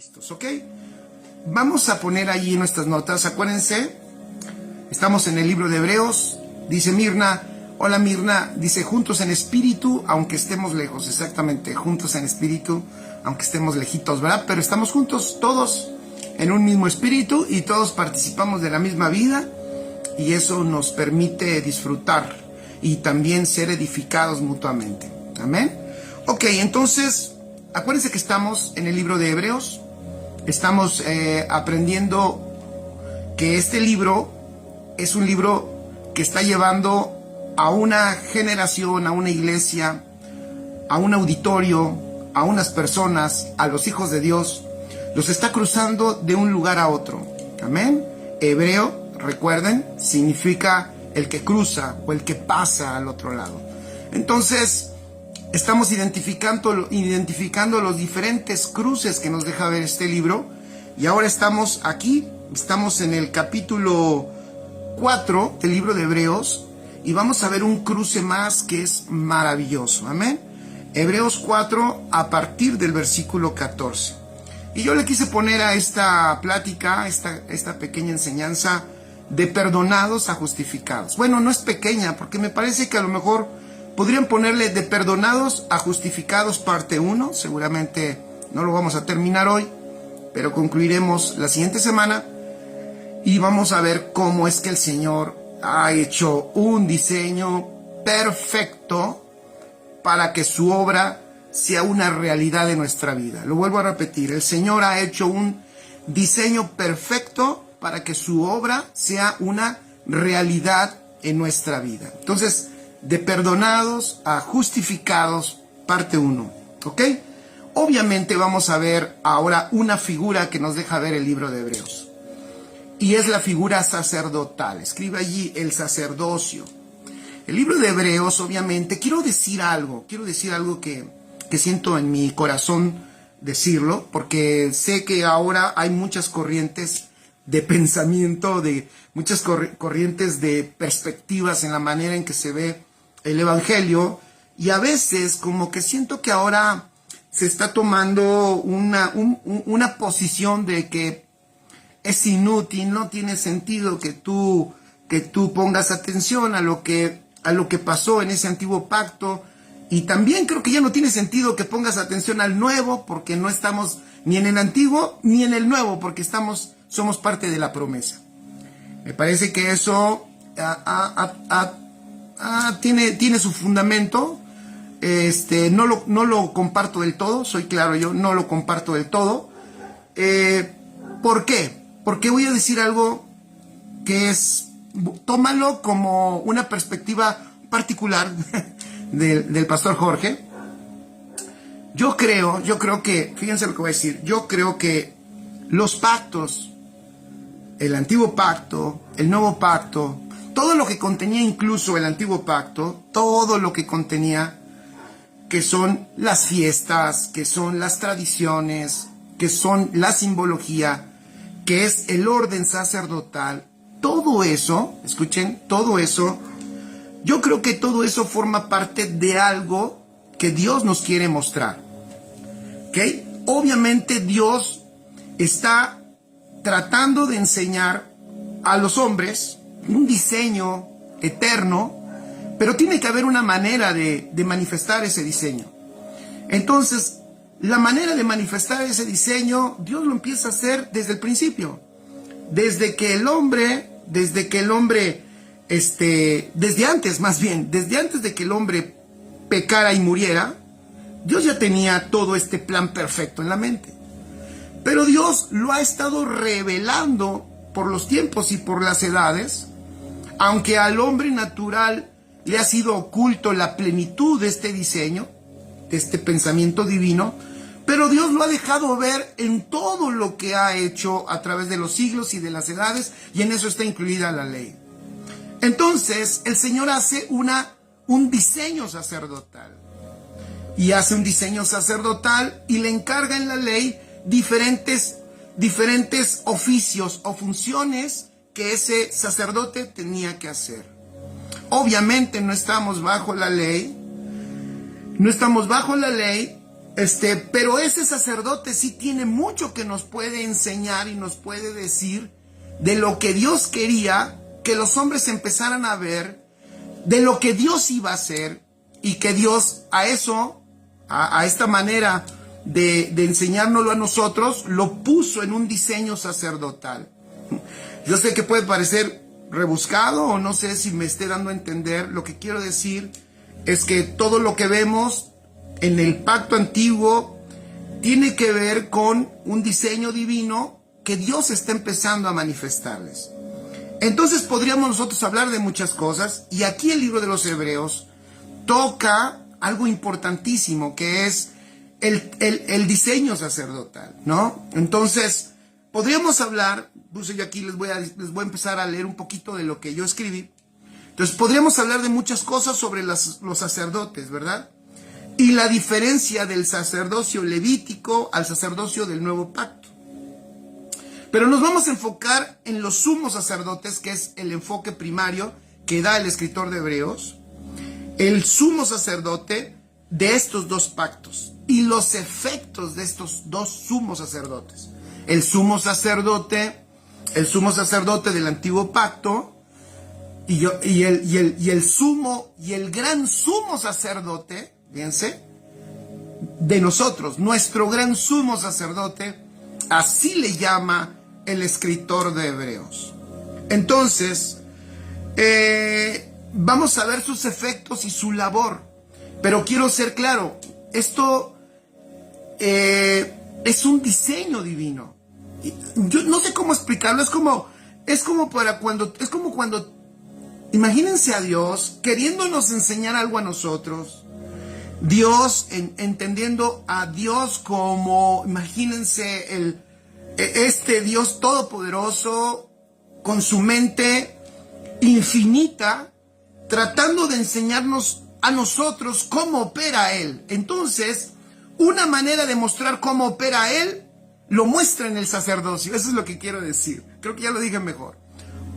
listos, ¿ok? Vamos a poner allí nuestras notas. Acuérdense, estamos en el libro de Hebreos. Dice Mirna, hola Mirna, dice juntos en espíritu, aunque estemos lejos. Exactamente, juntos en espíritu, aunque estemos lejitos, ¿verdad? Pero estamos juntos todos en un mismo espíritu y todos participamos de la misma vida, y eso nos permite disfrutar y también ser edificados mutuamente. Amén. Ok, entonces, acuérdense que estamos en el libro de Hebreos. Estamos aprendiendo que este libro es un libro que está llevando a una generación, a una iglesia, a un auditorio, a unas personas, a los hijos de Dios, los está cruzando de un lugar a otro. Amén. Hebreo, recuerden, significa el que cruza o el que pasa al otro lado. Entonces, estamos identificando los diferentes cruces que nos deja ver este libro. Y ahora estamos aquí, estamos en el capítulo 4 del libro de Hebreos. Y vamos a ver un cruce más que es maravilloso. Amén. Hebreos 4 a partir del versículo 14. Y yo le quise poner a esta plática, esta pequeña enseñanza, de perdonados a justificados. Bueno, no es pequeña, porque me parece que a lo mejor podrían ponerle de perdonados a justificados parte 1. Seguramente no lo vamos a terminar hoy, pero concluiremos la siguiente semana. Y vamos a ver cómo es que el Señor ha hecho un diseño perfecto para que su obra sea una realidad de nuestra vida. Lo vuelvo a repetir, el Señor ha hecho un diseño perfecto para que su obra sea una realidad en nuestra vida. Entonces, de perdonados a justificados, parte 1, ¿ok? Obviamente vamos a ver ahora una figura que nos deja ver el libro de Hebreos. Y es la figura sacerdotal. Escribe allí el sacerdocio. El libro de Hebreos, obviamente, quiero decir algo que siento en mi corazón decirlo, porque sé que ahora hay muchas corrientes de pensamiento, de muchas corrientes de perspectivas en la manera en que se ve el Evangelio, y a veces como que siento que ahora se está tomando una posición de que es inútil, no tiene sentido que tú pongas atención a lo que pasó en ese antiguo pacto. Y también creo que ya no tiene sentido que pongas atención al nuevo, porque no estamos ni en el antiguo ni en el nuevo, porque somos parte de la promesa. Me parece que eso tiene su fundamento. No lo comparto del todo, soy claro, yo no lo comparto del todo. ¿Por qué? Porque voy a decir algo que tómalo como una perspectiva particular del pastor Jorge. Yo creo que, fíjense lo que voy a decir, yo creo que los pactos, el antiguo pacto, el nuevo pacto, todo lo que contenía incluso el antiguo pacto, todo lo que contenía, que son las fiestas, que son las tradiciones, que son la simbología, que es el orden sacerdotal, todo eso, escuchen, todo eso, yo creo que todo eso forma parte de algo que Dios nos quiere mostrar. ¿Ok? Obviamente Dios está tratando de enseñar a los hombres un diseño eterno, pero tiene que haber una manera de manifestar ese diseño. Entonces, la manera de manifestar ese diseño, Dios lo empieza a hacer desde el principio. Desde antes de que el hombre pecara y muriera, Dios ya tenía todo este plan perfecto en la mente. Pero Dios lo ha estado revelando por los tiempos y por las edades, aunque al hombre natural le ha sido oculto la plenitud de este diseño, de este pensamiento divino, pero Dios lo ha dejado ver en todo lo que ha hecho a través de los siglos y de las edades, y en eso está incluida la ley. Entonces, el Señor hace un diseño sacerdotal. Y hace un diseño sacerdotal y le encarga en la ley diferentes oficios o funciones que ese sacerdote tenía que hacer. Obviamente no estamos bajo la ley, Pero ese sacerdote sí tiene mucho que nos puede enseñar y nos puede decir de lo que Dios quería que los hombres empezaran a ver, de lo que Dios iba a hacer, y que Dios a eso, a esta manera de enseñárnoslo a nosotros, lo puso en un diseño sacerdotal. Yo sé que puede parecer rebuscado, o no sé si me esté dando a entender. Lo que quiero decir es que todo lo que vemos en el pacto antiguo tiene que ver con un diseño divino que Dios está empezando a manifestarles. Entonces podríamos nosotros hablar de muchas cosas, y aquí el libro de los Hebreos toca algo importantísimo, que es el diseño sacerdotal, ¿no? Entonces podríamos hablar, puse yo aquí, les voy a empezar a leer un poquito de lo que yo escribí. Entonces podríamos hablar de muchas cosas sobre los sacerdotes, ¿verdad? Y la diferencia del sacerdocio levítico al sacerdocio del nuevo pacto. Pero nos vamos a enfocar en los sumos sacerdotes, que es el enfoque primario que da el escritor de Hebreos, el sumo sacerdote de estos dos pactos y los efectos de estos dos sumos sacerdotes. El sumo sacerdote del antiguo pacto y el gran sumo sacerdote, fíjense, de nosotros, nuestro gran sumo sacerdote, así le llama el escritor de Hebreos. Entonces, vamos a ver sus efectos y su labor, pero quiero ser claro, esto es un diseño divino. Yo no sé cómo explicarlo, es como cuando imagínense a Dios queriéndonos enseñar algo a nosotros. Dios, entendiendo a Dios como, imagínense, este Dios todopoderoso, con su mente infinita, tratando de enseñarnos a nosotros cómo opera Él. Entonces, una manera de mostrar cómo opera Él, lo muestra en el sacerdocio. Eso es lo que quiero decir. Creo que ya lo dije mejor.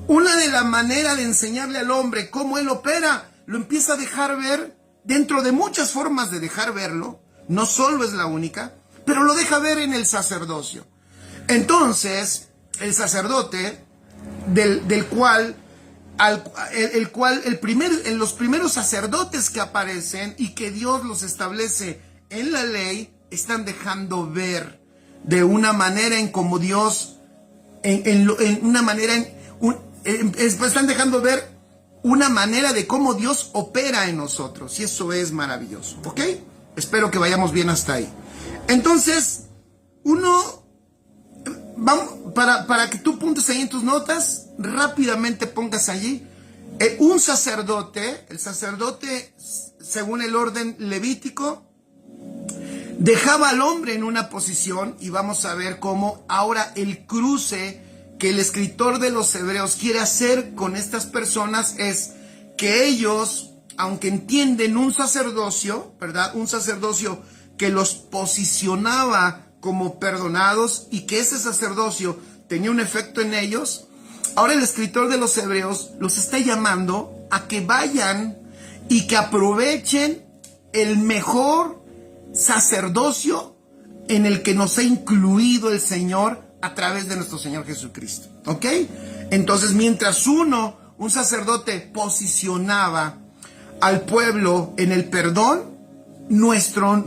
Una de las maneras de enseñarle al hombre cómo Él opera, lo empieza a dejar ver dentro de muchas formas de dejar verlo. No solo es la única, pero lo deja ver en el sacerdocio. Entonces, el sacerdote, los primeros sacerdotes que aparecen y que Dios los establece en la ley, están dejando ver de una manera en como Dios, están dejando ver una manera de cómo Dios opera en nosotros, y eso es maravilloso, ¿ok? Espero que vayamos bien hasta ahí. Entonces, para que tú apuntes ahí en tus notas, rápidamente pongas allí, el sacerdote, según el orden levítico, dejaba al hombre en una posición, y vamos a ver cómo ahora el cruce que el escritor de los Hebreos quiere hacer con estas personas es que ellos, aunque entienden un sacerdocio, ¿verdad? Un sacerdocio que los posicionaba como perdonados y que ese sacerdocio tenía un efecto en ellos, ahora el escritor de los Hebreos los está llamando a que vayan y que aprovechen el mejor sacerdocio en el que nos ha incluido el Señor a través de nuestro Señor Jesucristo, ¿ok? Entonces, mientras un sacerdote posicionaba al pueblo en el perdón, nuestro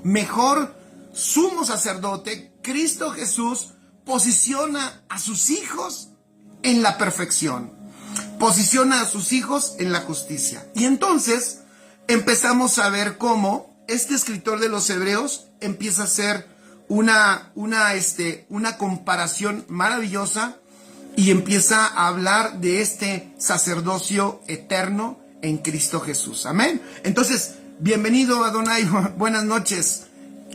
mejor sumo sacerdote, Cristo Jesús, posiciona a sus hijos en la perfección, posiciona a sus hijos en la justicia. Y entonces empezamos a ver cómo este escritor de los Hebreos empieza a hacer una comparación maravillosa y empieza a hablar de este sacerdocio eterno en Cristo Jesús. Amén. Entonces, bienvenido Adonai, buenas noches.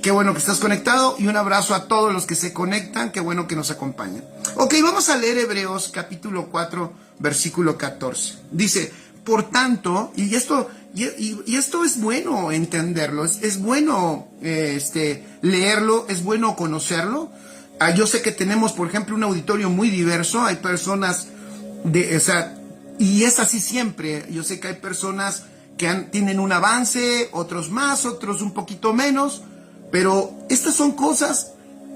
Qué bueno que estás conectado, y un abrazo a todos los que se conectan, qué bueno que nos acompañan. Ok, vamos a leer Hebreos capítulo 4, versículo 14. Dice, por tanto, y esto es bueno entenderlo, es bueno leerlo, es bueno conocerlo. Yo sé que tenemos, por ejemplo, un auditorio muy diverso, hay personas y es así siempre. Yo sé que hay personas tienen un avance, otros más, otros un poquito menos, pero estas son cosas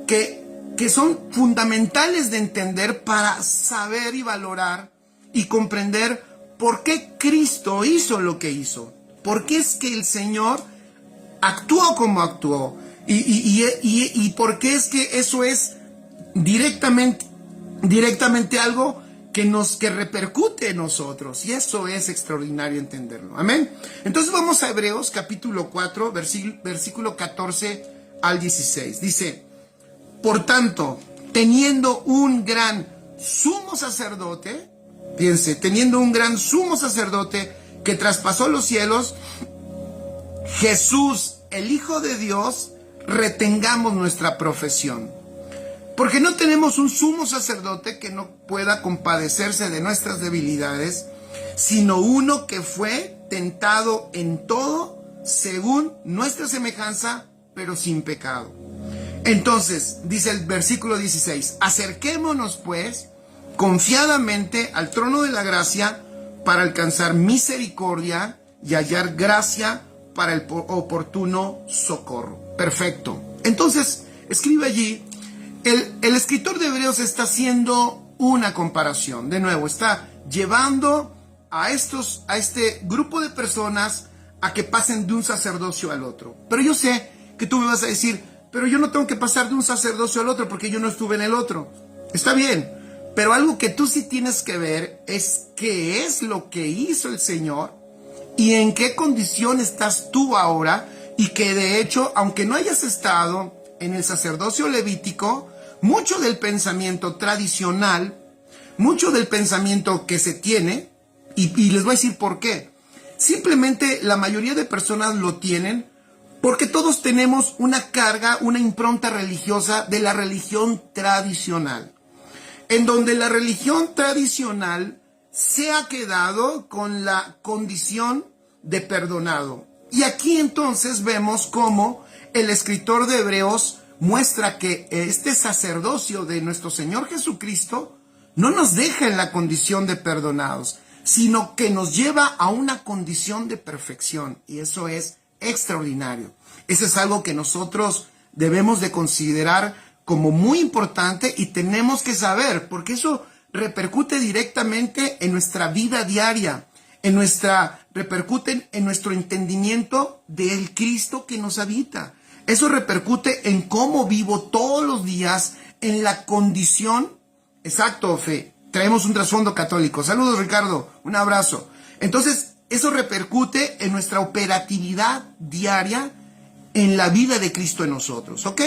que son fundamentales de entender para saber y valorar y comprender por qué Cristo hizo lo que hizo, por qué es que el Señor actuó como actuó, y por qué es que eso es directamente algo que repercute en nosotros, y eso es extraordinario entenderlo. Amén. Entonces vamos a Hebreos capítulo 4, versículo 14 al 16. Dice: por tanto, teniendo un gran sumo sacerdote, fíjense, teniendo un gran sumo sacerdote que traspasó los cielos, Jesús, el Hijo de Dios, retengamos nuestra profesión. Porque no tenemos un sumo sacerdote que no pueda compadecerse de nuestras debilidades, sino uno que fue tentado en todo según nuestra semejanza, pero sin pecado. Entonces, dice el versículo 16, acerquémonos pues confiadamente al trono de la gracia para alcanzar misericordia y hallar gracia para el oportuno socorro. Perfecto. Entonces, escribe allí, el escritor de Hebreos está haciendo una comparación. De nuevo, está llevando a este grupo de personas a que pasen de un sacerdocio al otro. Pero yo sé que tú me vas a decir, pero yo no tengo que pasar de un sacerdocio al otro porque yo no estuve en el otro. Está bien, pero algo que tú sí tienes que ver es qué es lo que hizo el Señor y en qué condición estás tú ahora, y que de hecho, aunque no hayas estado en el sacerdocio levítico, mucho del pensamiento tradicional, mucho del pensamiento que se tiene, y les voy a decir por qué. Simplemente la mayoría de personas lo tienen porque todos tenemos una carga, una impronta religiosa de la religión tradicional, en donde la religión tradicional se ha quedado con la condición de perdonado. Y aquí entonces vemos cómo el escritor de Hebreos muestra que este sacerdocio de nuestro Señor Jesucristo no nos deja en la condición de perdonados, sino que nos lleva a una condición de perfección, y eso es extraordinario. Eso es algo que nosotros debemos de considerar como muy importante y tenemos que saber, porque eso repercute directamente en nuestra vida diaria, repercute en nuestro entendimiento del Cristo que nos habita. Eso repercute en cómo vivo todos los días en la condición, exacto, Fe, traemos un trasfondo católico. Saludos, Ricardo, un abrazo. Entonces, eso repercute en nuestra operatividad diaria en la vida de Cristo en nosotros, ¿ok?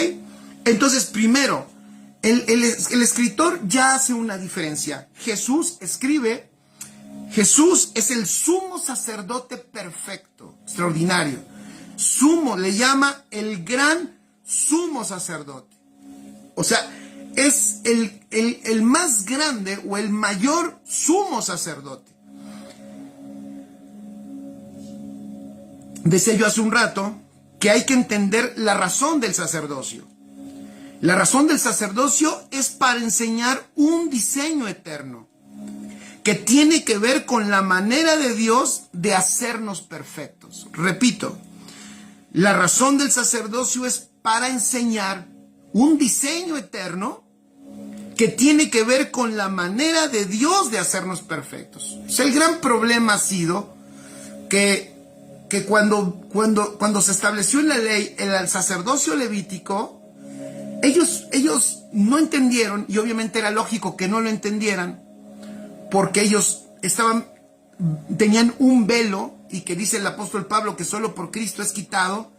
Entonces, primero, el escritor ya hace una diferencia. Jesús escribe, Jesús es el sumo sacerdote perfecto, extraordinario. Sumo, le llama el gran sumo sacerdote. O sea, es el más grande o el mayor sumo sacerdote. Decía yo hace un rato que hay que entender la razón del sacerdocio. La razón del sacerdocio es para enseñar un diseño eterno que tiene que ver con la manera de Dios de hacernos perfectos. Repito, la razón del sacerdocio es para enseñar un diseño eterno que tiene que ver con la manera de Dios de hacernos perfectos. O sea, el gran problema ha sido que cuando se estableció en la ley el sacerdocio levítico, ellos no entendieron, y obviamente era lógico que no lo entendieran, porque ellos tenían un velo, y que dice el apóstol Pablo que solo por Cristo es quitado.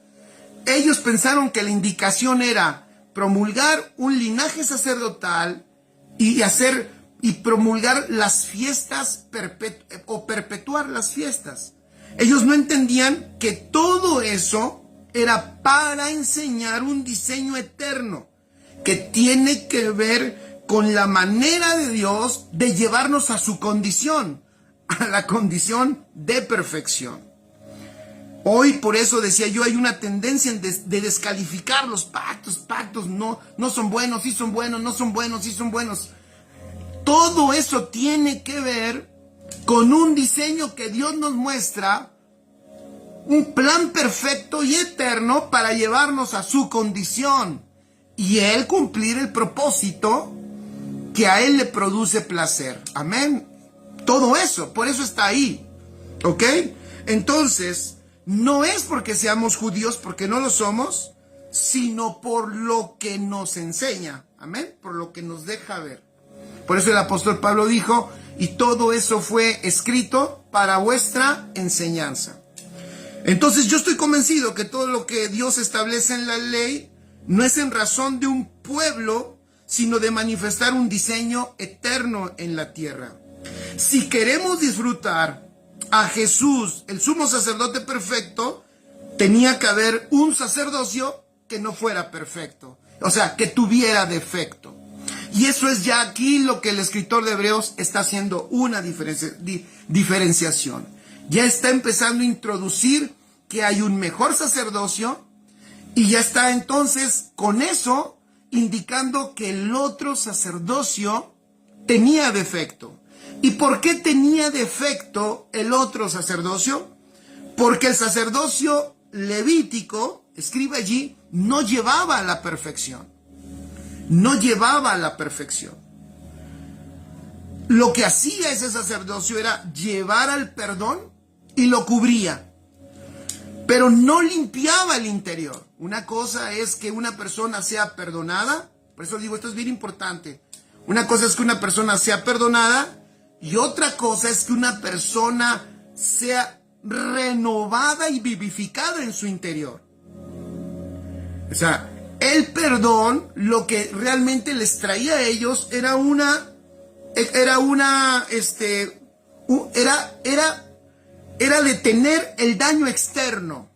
Ellos pensaron que la indicación era promulgar un linaje sacerdotal y promulgar las fiestas o perpetuar las fiestas. Ellos no entendían que todo eso era para enseñar un diseño eterno que tiene que ver con la manera de Dios de llevarnos a su condición, a la condición de perfección. Hoy, por eso decía yo, hay una tendencia de descalificar los pactos no son buenos, sí son buenos, no son buenos, sí son buenos. Todo eso tiene que ver con un diseño que Dios nos muestra un plan perfecto y eterno para llevarnos a su condición y Él cumplir el propósito que a Él le produce placer. Amén. Todo eso, por eso está ahí. ¿Ok? Entonces, no es porque seamos judíos, porque no lo somos, sino por lo que nos enseña. Amén. Por lo que nos deja ver. Por eso el apóstol Pablo dijo, y todo eso fue escrito para vuestra enseñanza. Entonces yo estoy convencido que todo lo que Dios establece en la ley no es en razón de un pueblo, sino de manifestar un diseño eterno en la tierra. Si queremos disfrutar a Jesús, el sumo sacerdote perfecto, tenía que haber un sacerdocio que no fuera perfecto, o sea, que tuviera defecto. Y eso es ya aquí lo que el escritor de Hebreos está haciendo una diferenciación. Ya está empezando a introducir que hay un mejor sacerdocio y ya está entonces con eso indicando que el otro sacerdocio tenía defecto. ¿Y por qué tenía defecto el otro sacerdocio? Porque el sacerdocio levítico, escribe allí, no llevaba a la perfección. No llevaba a la perfección. Lo que hacía ese sacerdocio era llevar al perdón y lo cubría, pero no limpiaba el interior. Una cosa es que una persona sea perdonada, por eso digo, esto es bien importante. Una cosa es que una persona sea perdonada y otra cosa es que una persona sea renovada y vivificada en su interior. O sea, el perdón, lo que realmente les traía a ellos era detener el daño externo,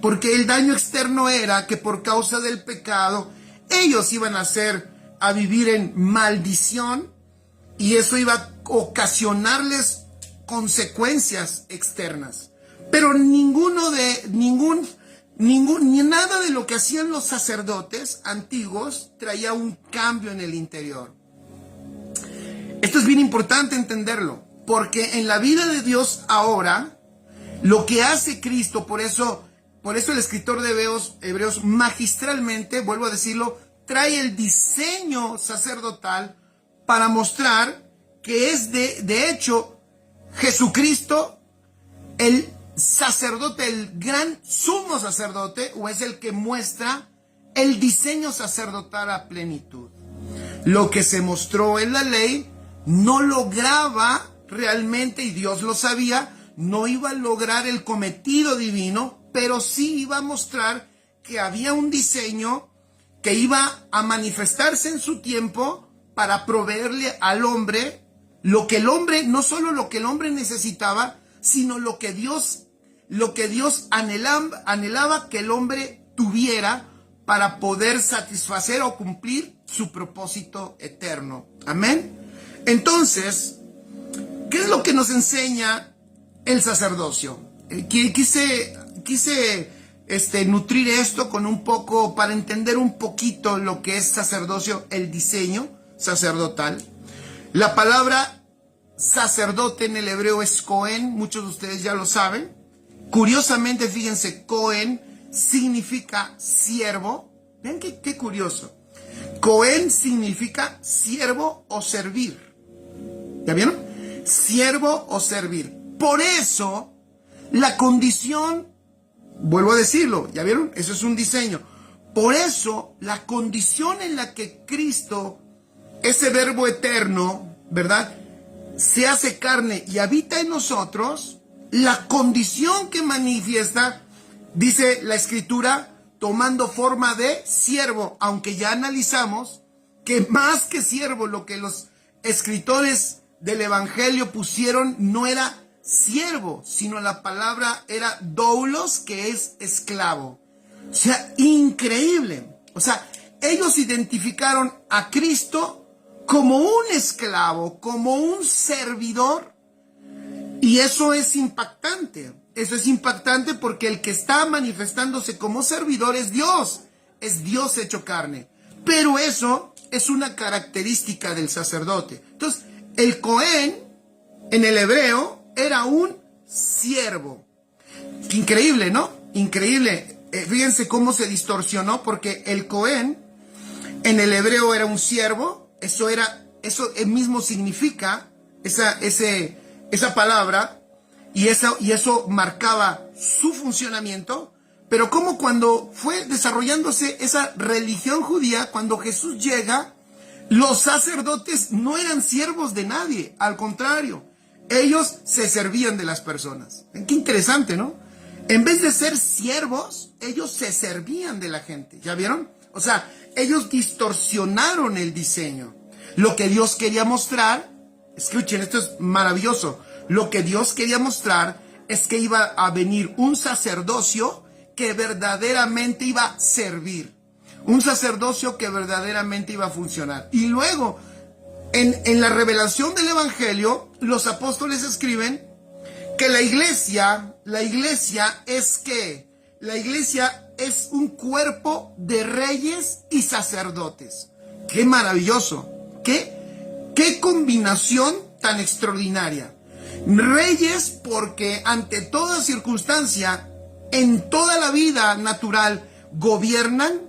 porque el daño externo era que por causa del pecado ellos iban a vivir en maldición y eso iba a ocasionarles consecuencias externas. Pero nada de lo que hacían los sacerdotes antiguos traía un cambio en el interior. Esto es bien importante entenderlo, porque en la vida de Dios ahora, lo que hace Cristo, por eso el escritor de Hebreos magistralmente, vuelvo a decirlo, trae el diseño sacerdotal para mostrar que es de hecho Jesucristo el sacerdote, el gran sumo sacerdote, o es el que muestra el diseño sacerdotal a plenitud. Lo que se mostró en la ley no lograba realmente, y Dios lo sabía, no iba a lograr el cometido divino, pero sí iba a mostrar que había un diseño que iba a manifestarse en su tiempo para proveerle al hombre no solo lo que el hombre necesitaba, sino lo que Dios anhelaba que el hombre tuviera para poder satisfacer o cumplir su propósito eterno. Amén. Entonces, ¿qué es lo que nos enseña el sacerdocio? Quise nutrir esto con un poco, para entender un poquito lo que es sacerdocio, el diseño sacerdotal. La palabra sacerdote en el hebreo es Cohen, muchos de ustedes ya lo saben. Curiosamente, fíjense, Cohen significa siervo. Vean qué curioso. Cohen significa siervo o servir. ¿Ya vieron? Siervo o servir. Por eso, la condición, vuelvo a decirlo, ¿ya vieron? Eso es un diseño. Por eso, la condición en la que Cristo, ese verbo eterno, ¿verdad?, se hace carne y habita en nosotros, la condición que manifiesta, dice la Escritura, tomando forma de siervo, aunque ya analizamos que más que siervo, lo que los escritores del Evangelio pusieron no era siervo, sino la palabra era doulos, que es esclavo. O sea, increíble. O sea, ellos identificaron a Cristo como un esclavo, como un servidor, y eso es impactante. Eso es impactante porque el que está manifestándose como servidor es Dios hecho carne. Pero eso es una característica del sacerdote. Entonces, el Cohen en el hebreo era un siervo. Qué increíble, ¿no? Increíble. Fíjense cómo se distorsionó, porque el Cohen en el hebreo era un siervo. Eso mismo significa esa palabra, y eso marcaba su funcionamiento. Pero como cuando fue desarrollándose esa religión judía, cuando Jesús llega, los sacerdotes no eran siervos de nadie, al contrario, ellos se servían de las personas. Qué interesante, ¿no? En vez de ser siervos, ellos se servían de la gente. ¿Ya vieron? O sea, ellos distorsionaron el diseño. Lo que Dios quería mostrar, escuchen, esto es maravilloso. Lo que Dios quería mostrar es que iba a venir un sacerdocio que verdaderamente iba a servir. Un sacerdocio que verdaderamente iba a funcionar. Y luego, en la revelación del Evangelio, los apóstoles escriben que la iglesia es un cuerpo de reyes y sacerdotes. ¡Qué maravilloso! ¡Qué combinación tan extraordinaria! Reyes porque ante toda circunstancia, en toda la vida natural, gobiernan,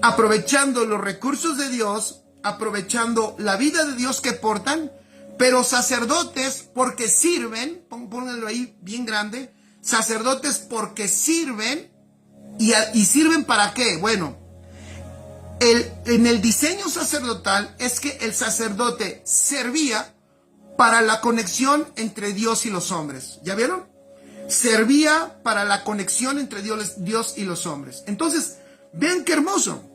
aprovechando los recursos de Dios, aprovechando la vida de Dios que portan, pero sacerdotes porque sirven, pónganlo ahí bien grande, sacerdotes porque sirven, y sirven ¿para qué? Bueno, en el diseño sacerdotal es que el sacerdote servía para la conexión entre Dios y los hombres. ¿Ya vieron? Servía para la conexión entre Dios y los hombres. Entonces, vean qué hermoso.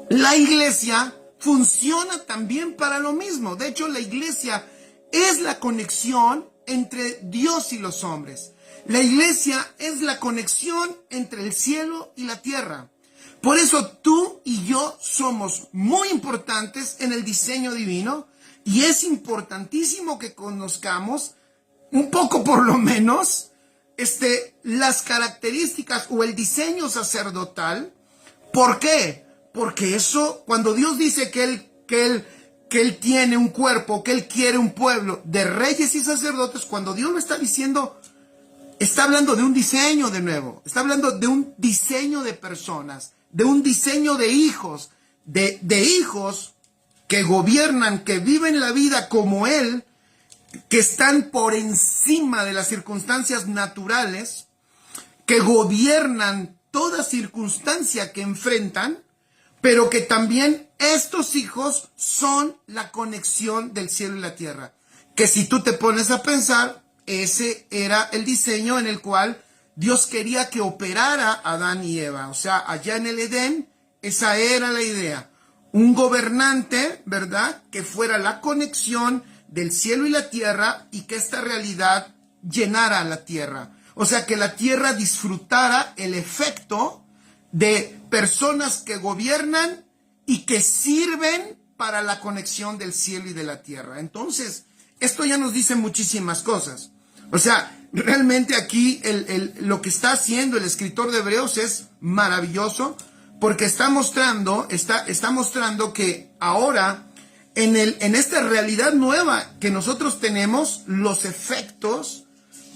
La iglesia funciona también para lo mismo. De hecho, la iglesia es la conexión entre Dios y los hombres. La iglesia es la conexión entre el cielo y la tierra. Por eso tú y yo somos muy importantes en el diseño divino, y es importantísimo que conozcamos un poco por lo menos las características o el diseño sacerdotal. ¿Por qué? Porque eso, cuando Dios dice que Él tiene un cuerpo, que Él quiere un pueblo de reyes y sacerdotes, cuando Dios lo está diciendo, está hablando de un diseño de nuevo, está hablando de un diseño de personas, de un diseño de hijos, de hijos que gobiernan, que viven la vida como Él, que están por encima de las circunstancias naturales, que gobiernan toda circunstancia que enfrentan, pero que también estos hijos son la conexión del cielo y la tierra. Que si tú te pones a pensar, ese era el diseño en el cual Dios quería que operara Adán y Eva. O sea, allá en el Edén, esa era la idea. Un gobernante, ¿verdad?, que fuera la conexión del cielo y la tierra, y que esta realidad llenara la tierra. O sea, que la tierra disfrutara el efecto de personas que gobiernan y que sirven para la conexión del cielo y de la tierra. Entonces, esto ya nos dice muchísimas cosas. O sea, realmente aquí lo que está haciendo el escritor de Hebreos es maravilloso, porque está mostrando que ahora, en esta realidad nueva que nosotros tenemos, los efectos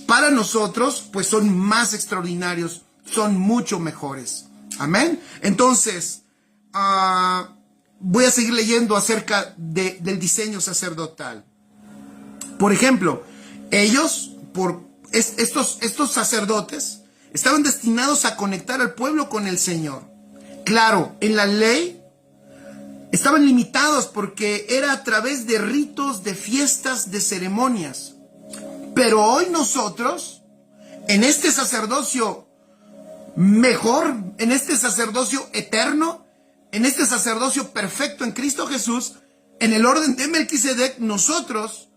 para nosotros pues son más extraordinarios, son mucho mejores. Amén. Entonces, voy a seguir leyendo acerca del diseño sacerdotal. Por ejemplo, estos sacerdotes estaban destinados a conectar al pueblo con el Señor. Claro, en la ley estaban limitados porque era a través de ritos, de fiestas, de ceremonias. Pero hoy nosotros, en este sacerdocio mejor, en este sacerdocio eterno, en este sacerdocio perfecto en Cristo Jesús, en el orden de Melquisedec, nosotros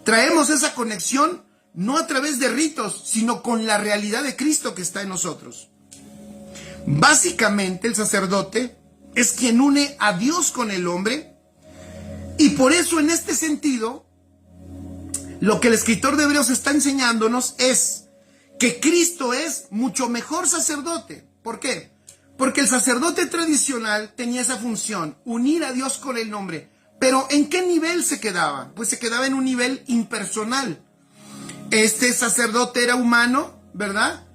traemos esa conexión no a través de ritos, sino con la realidad de Cristo que está en nosotros. Básicamente, el sacerdote es quien une a Dios con el hombre, y por eso, en este sentido, lo que el escritor de Hebreos está enseñándonos es que Cristo es mucho mejor sacerdote. ¿Por qué? Porque el sacerdote tradicional tenía esa función, unir a Dios con el hombre. Pero ¿en qué nivel se quedaba? Pues se quedaba en un nivel impersonal. Este sacerdote era humano, ¿verdad?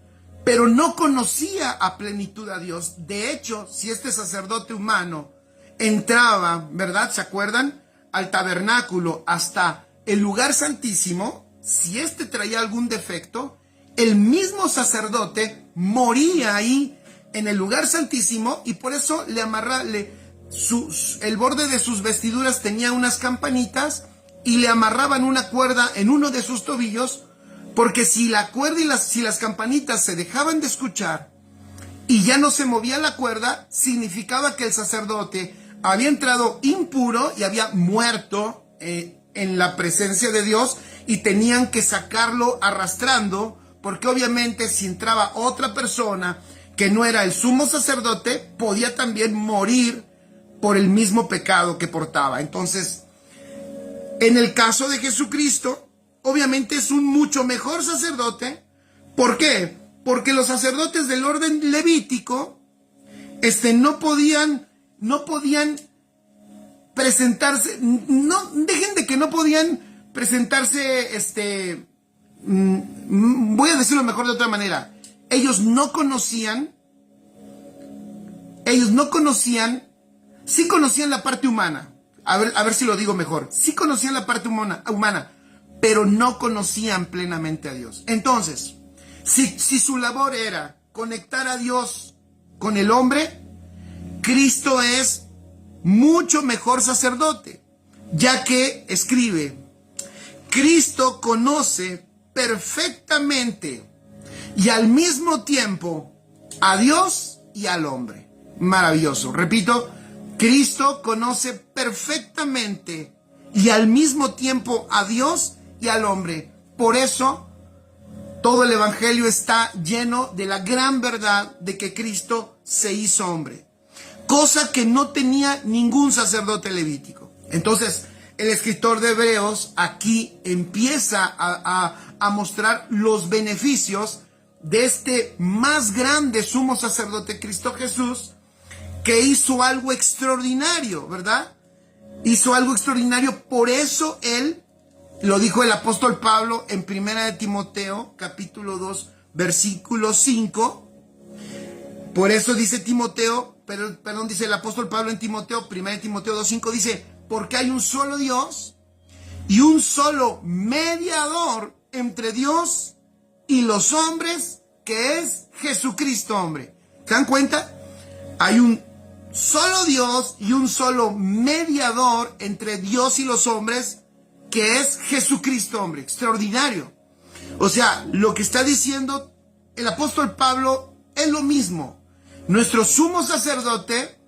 pero no conocía a plenitud a Dios. De hecho, si este sacerdote humano entraba, ¿verdad? ¿Se acuerdan? Al tabernáculo, hasta el lugar santísimo, si este traía algún defecto, el mismo sacerdote moría ahí en el lugar santísimo, y por eso el borde de sus vestiduras tenía unas campanitas y le amarraban una cuerda en uno de sus tobillos, porque si la cuerda y si las campanitas se dejaban de escuchar y ya no se movía la cuerda, significaba que el sacerdote había entrado impuro y había muerto en la presencia de Dios, y tenían que sacarlo arrastrando, porque obviamente si entraba otra persona que no era el sumo sacerdote, podía también morir por el mismo pecado que portaba. Entonces, en el caso de Jesucristo, obviamente es un mucho mejor sacerdote. ¿Por qué? Porque los sacerdotes del orden levítico no podían presentarse, no dejen de que no podían presentarse, voy a decirlo mejor de otra manera. Ellos no conocían, sí conocían la parte humana. A ver si lo digo mejor. Sí conocían la parte humana, pero no conocían plenamente a Dios. Entonces, si su labor era conectar a Dios con el hombre, Cristo es mucho mejor sacerdote, ya que escribe: Cristo conoce perfectamente y al mismo tiempo a Dios y al hombre. Maravilloso. Repito, Cristo conoce perfectamente y al mismo tiempo a Dios y al hombre. Por eso, todo el Evangelio está lleno de la gran verdad de que Cristo se hizo hombre, cosa que no tenía ningún sacerdote levítico. Entonces, el escritor de Hebreos aquí empieza a mostrar los beneficios de este más grande sumo sacerdote, Cristo Jesús, que hizo algo extraordinario, ¿verdad? Hizo algo extraordinario. Por eso él, lo dijo el apóstol Pablo en 1 Timoteo, capítulo 2, versículo 5. Por eso dice dice el apóstol Pablo en Timoteo, 1 Timoteo 2, 5, dice: porque hay un solo Dios y un solo mediador entre Dios y los hombres, que es Jesucristo, hombre. ¿Se dan cuenta? Hay un solo Dios y un solo mediador entre Dios y los hombres, que es Jesucristo, hombre. Extraordinario. O sea, lo que está diciendo el apóstol Pablo es lo mismo. Nuestro sumo sacerdote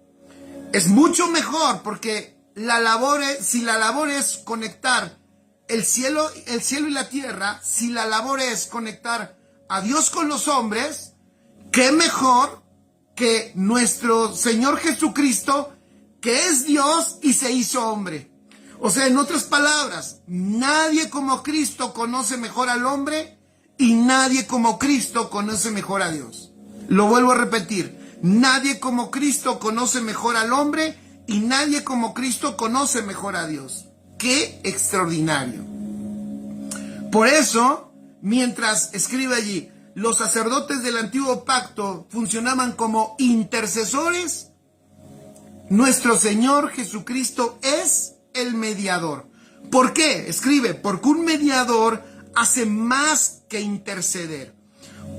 es mucho mejor, porque si la labor es conectar el cielo y la tierra, si la labor es conectar a Dios con los hombres, qué mejor que nuestro Señor Jesucristo, que es Dios y se hizo hombre. O sea, en otras palabras, nadie como Cristo conoce mejor al hombre, y nadie como Cristo conoce mejor a Dios. Lo vuelvo a repetir: nadie como Cristo conoce mejor al hombre, y nadie como Cristo conoce mejor a Dios. ¡Qué extraordinario! Por eso, mientras escribe allí, los sacerdotes del antiguo pacto funcionaban como intercesores, nuestro Señor Jesucristo es el mediador. ¿Por qué? Escribe: porque un mediador hace más que interceder.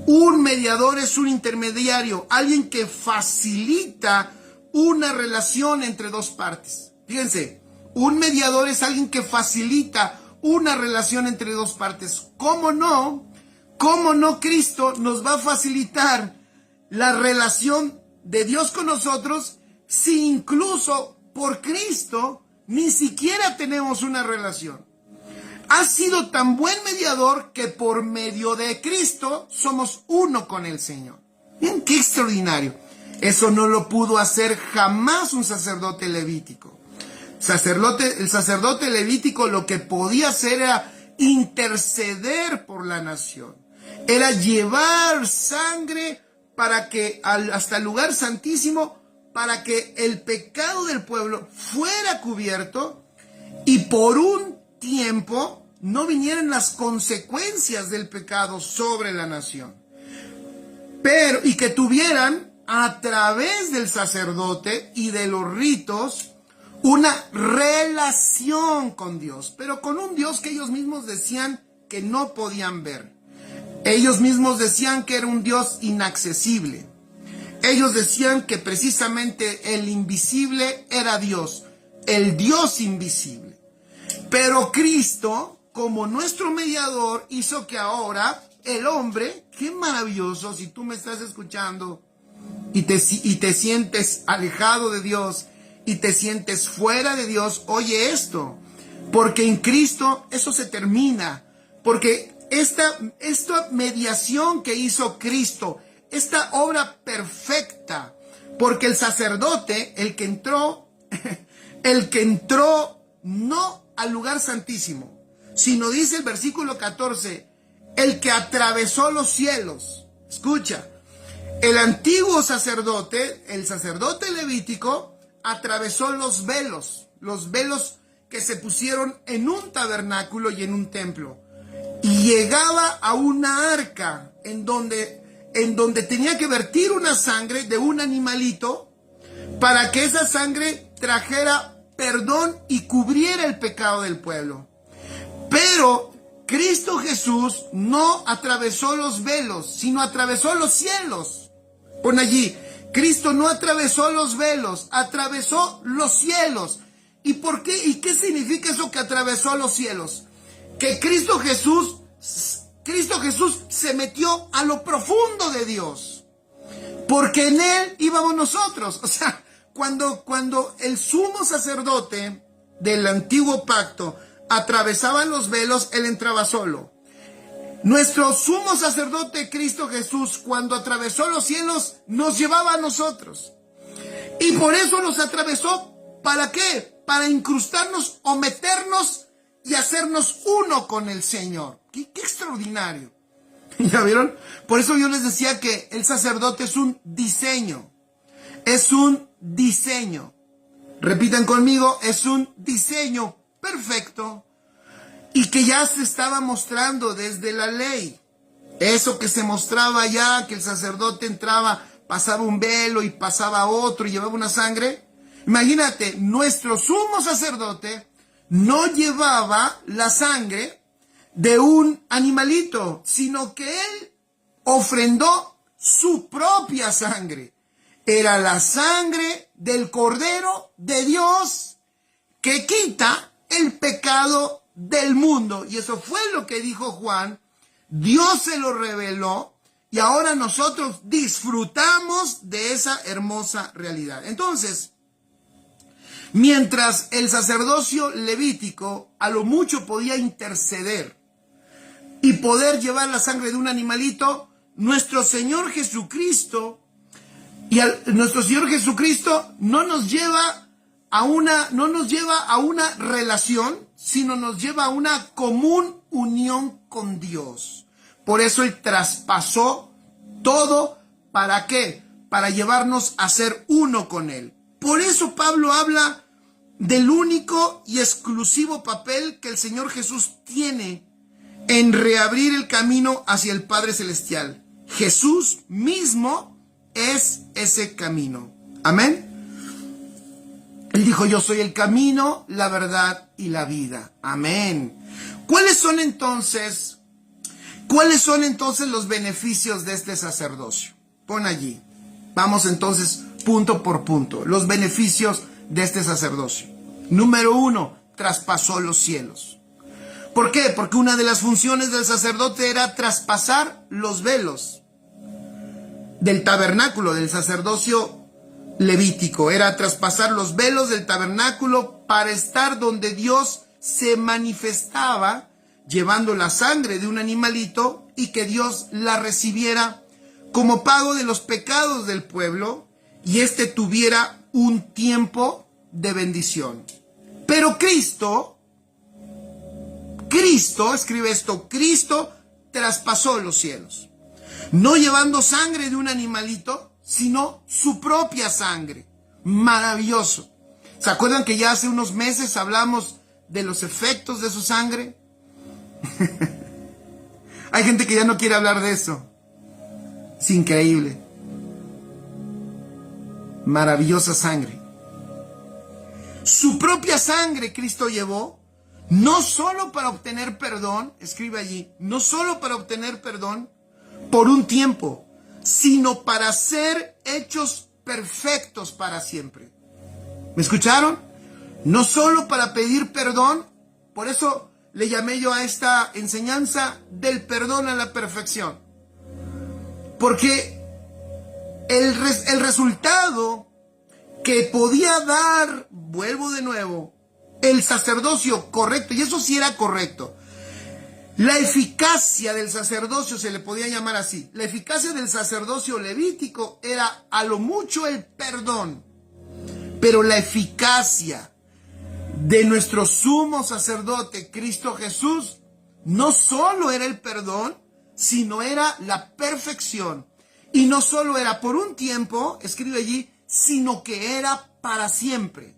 Un mediador es un intermediario, alguien que facilita una relación entre dos partes. Fíjense, un mediador es alguien que facilita una relación entre dos partes. ¿Cómo no? ¿Cómo no Cristo nos va a facilitar la relación de Dios con nosotros, si incluso por Cristo ni siquiera tenemos una relación? Ha sido tan buen mediador que por medio de Cristo somos uno con el Señor. Miren qué extraordinario. Eso no lo pudo hacer jamás un sacerdote levítico. El sacerdote levítico lo que podía hacer era interceder por la nación. Era llevar sangre hasta el lugar santísimo, para que el pecado del pueblo fuera cubierto y por un tiempo no vinieran las consecuencias del pecado sobre la nación. pero y que tuvieran a través del sacerdote y de los ritos una relación con Dios, pero con un Dios que ellos mismos decían que no podían ver. Ellos mismos decían que era un Dios inaccesible. Ellos decían que precisamente el invisible era Dios, el Dios invisible. Pero Cristo, como nuestro mediador, hizo que ahora el hombre, qué maravilloso, si tú me estás escuchando y te sientes alejado de Dios y te sientes fuera de Dios, oye esto, porque en Cristo eso se termina, porque esta mediación que hizo Cristo, esta obra perfecta, porque el sacerdote, el que entró no al lugar santísimo, sino dice el versículo 14, el que atravesó los cielos. Escucha, el antiguo sacerdote, el sacerdote levítico, atravesó los velos que se pusieron en un tabernáculo y en un templo, y llegaba a una arca en donde tenía que vertir una sangre de un animalito para que esa sangre trajera perdón y cubriera el pecado del pueblo. Pero Cristo Jesús no atravesó los velos, sino atravesó los cielos. Pon allí, Cristo no atravesó los velos, atravesó los cielos. ¿Y por qué? ¿Y qué significa eso que atravesó los cielos? Que Cristo Jesús se metió a lo profundo de Dios, porque en Él íbamos nosotros. O sea, cuando el sumo sacerdote del antiguo pacto atravesaba los velos, Él entraba solo. Nuestro sumo sacerdote Cristo Jesús, cuando atravesó los cielos, nos llevaba a nosotros. Y por eso nos atravesó, ¿para qué? Para incrustarnos o meternos y hacernos uno con el Señor. ¡Qué extraordinario! ¿Ya vieron? Por eso yo les decía que el sacerdote es un diseño. Es un diseño. Repitan conmigo, es un diseño perfecto y que ya se estaba mostrando desde la ley. Eso que se mostraba ya, que el sacerdote entraba, pasaba un velo y pasaba otro y llevaba una sangre. Imagínate, nuestro sumo sacerdote no llevaba la sangre de un animalito, sino que él ofrendó su propia sangre. Era la sangre del Cordero de Dios que quita el pecado del mundo. Y eso fue lo que dijo Juan. Dios se lo reveló y ahora nosotros disfrutamos de esa hermosa realidad. Entonces, mientras el sacerdocio levítico a lo mucho podía interceder y poder llevar la sangre de un animalito, nuestro Señor Jesucristo no nos lleva a una relación, sino nos lleva a una común unión con Dios. Por eso Él traspasó todo. ¿Para qué? Para llevarnos a ser uno con Él. Por eso Pablo habla del único y exclusivo papel que el Señor Jesús tiene en reabrir el camino hacia el Padre Celestial. Jesús mismo es ese camino. Amén. Él dijo, yo soy el camino, la verdad y la vida. Amén. ¿Cuáles son entonces los beneficios de este sacerdocio? Pon allí. Vamos entonces punto por punto. Los beneficios de este sacerdocio. Número 1, traspasó los cielos. ¿Por qué? Porque una de las funciones del sacerdote era traspasar los velos del tabernáculo, del sacerdocio levítico. Era traspasar los velos del tabernáculo para estar donde Dios se manifestaba, llevando la sangre de un animalito y que Dios la recibiera como pago de los pecados del pueblo y éste tuviera un tiempo de bendición. Pero Cristo, escribe esto, Cristo traspasó los cielos, no llevando sangre de un animalito, sino su propia sangre. Maravilloso. ¿Se acuerdan que ya hace unos meses hablamos de los efectos de su sangre? Hay gente que ya no quiere hablar de eso. Es increíble. Maravillosa sangre. Su propia sangre Cristo llevó, no solo para obtener perdón, escribe allí, no solo para obtener perdón por un tiempo, sino para ser hechos perfectos para siempre. ¿Me escucharon? No solo para pedir perdón, por eso le llamé yo a esta enseñanza del perdón a la perfección. Porque el resultado que podía dar, vuelvo de nuevo, el sacerdocio correcto, y eso sí era correcto, la eficacia del sacerdocio se le podía llamar así, la eficacia del sacerdocio levítico era a lo mucho el perdón, pero la eficacia de nuestro sumo sacerdote Cristo Jesús no solo era el perdón, sino era la perfección. Y no solo era por un tiempo, escribe allí, sino que era para siempre.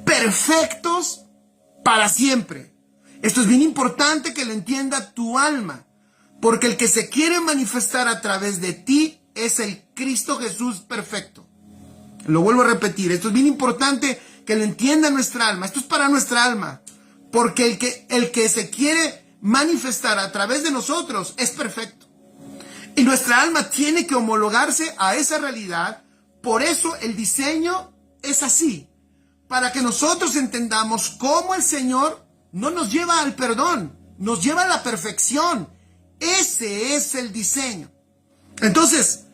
Perfectos para siempre. Esto es bien importante que lo entienda tu alma, porque el que se quiere manifestar a través de ti es el Cristo Jesús perfecto. Lo vuelvo a repetir, esto es bien importante que lo entienda nuestra alma. Esto es para nuestra alma, porque el que se quiere manifestar a través de nosotros es perfecto. Y nuestra alma tiene que homologarse a esa realidad. Por eso el diseño es así, para que nosotros entendamos cómo el Señor no nos lleva al perdón, nos lleva a la perfección. Ese es el diseño. Entonces,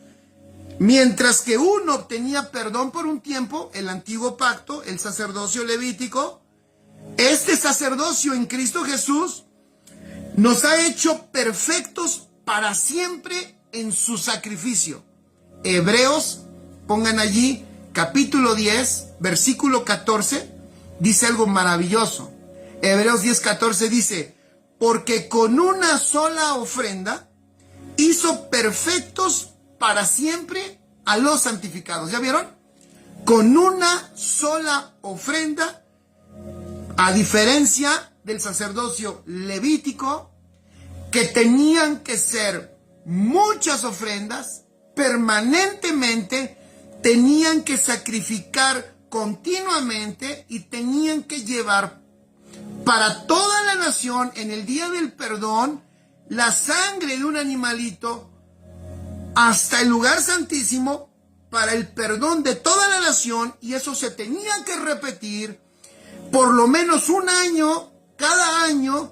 mientras que uno obtenía perdón por un tiempo, el antiguo pacto, el sacerdocio levítico, este sacerdocio en Cristo Jesús nos ha hecho perfectos para siempre en su sacrificio. Hebreos, pongan allí, capítulo 10, versículo 14, dice algo maravilloso. Hebreos 10, 14 dice, porque con una sola ofrenda hizo perfectos para siempre a los santificados. ¿Ya vieron? Con una sola ofrenda, a diferencia del sacerdocio levítico, que tenían que ser muchas ofrendas, permanentemente, tenían que sacrificar continuamente y tenían que llevar para toda la nación en el día del perdón la sangre de un animalito hasta el lugar santísimo para el perdón de toda la nación, y eso se tenía que repetir por lo menos un año, cada año,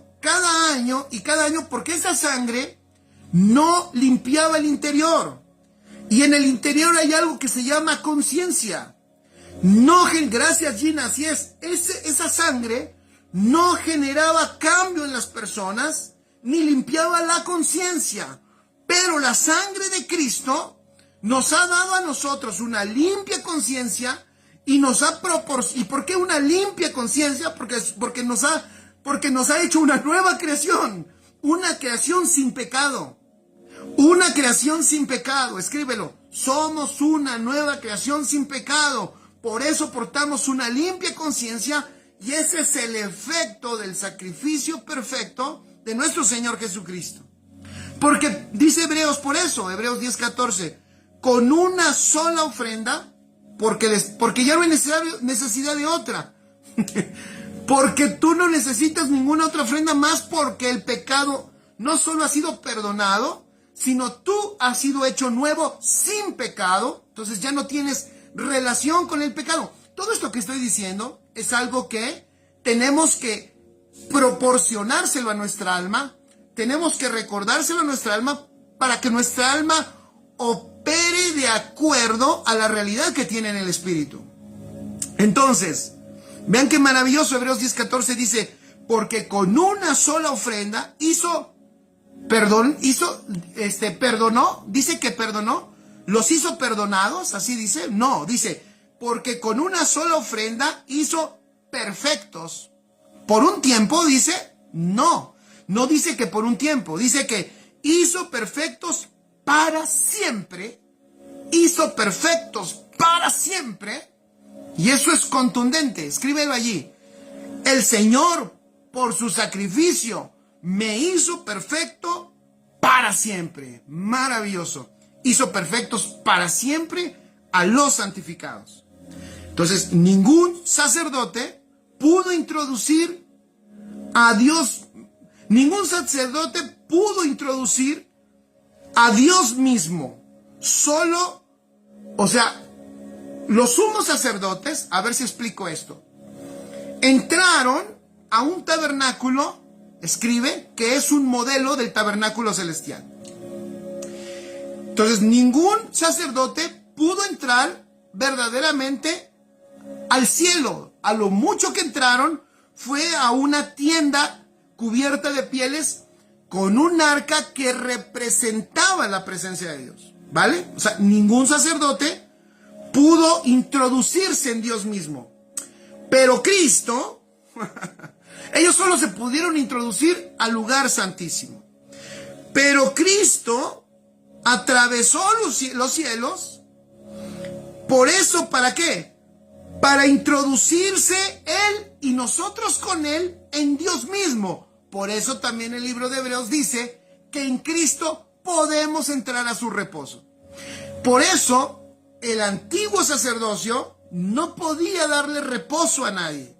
porque esa sangre no limpiaba el interior. Y en el interior hay algo que se llama conciencia. No, gracias Gina, así es. Esa sangre no generaba cambio en las personas, ni limpiaba la conciencia. Pero la sangre de Cristo nos ha dado a nosotros una limpia conciencia y nos ha proporcionado. ¿Y por qué una limpia conciencia? Porque nos ha hecho una nueva creación, una creación sin pecado. Una creación sin pecado, escríbelo. Somos una nueva creación sin pecado. Por eso portamos una limpia conciencia, y ese es el efecto del sacrificio perfecto de nuestro Señor Jesucristo. Porque dice Hebreos, por eso, Hebreos 10:14, con una sola ofrenda, porque ya no hay necesidad de otra. Porque tú no necesitas ninguna otra ofrenda más, porque el pecado no solo ha sido perdonado, sino tú has sido hecho nuevo sin pecado. Entonces ya no tienes relación con el pecado. Todo esto que estoy diciendo es algo que tenemos que proporcionárselo a nuestra alma, tenemos que recordárselo a nuestra alma para que nuestra alma opere de acuerdo a la realidad que tiene en el Espíritu. Entonces, vean qué maravilloso. Hebreos 10:14 dice, porque con una sola ofrenda perdonó, dice que perdonó, los hizo perdonados, así dice, no, dice, porque con una sola ofrenda hizo perfectos. ¿Por un tiempo? Dice, no dice que por un tiempo, dice que hizo perfectos para siempre, y eso es contundente, escríbelo allí. El Señor, por su sacrificio, me hizo perfecto para siempre. Maravilloso. hizo perfectos para siempre a los santificados. Entonces, ningún sacerdote pudo introducir a Dios, ningún sacerdote pudo introducir a Dios mismo. Solo, o sea, los sumos sacerdotes, a ver si explico esto, entraron a un tabernáculo, escribe, que es un modelo del tabernáculo celestial. Entonces, ningún sacerdote pudo entrar verdaderamente al cielo. A lo mucho que entraron fue a una tienda cubierta de pieles con un arca que representaba la presencia de Dios, ¿vale? O sea, ningún sacerdote pudo introducirse en Dios mismo. Pero Cristo, ellos solo se pudieron introducir al lugar santísimo. Pero Cristo atravesó los cielos. Por eso, ¿para qué? Para introducirse Él y nosotros con Él en Dios mismo. Por eso también el libro de Hebreos dice que en Cristo podemos entrar a su reposo. Por eso el antiguo sacerdocio no podía darle reposo a nadie.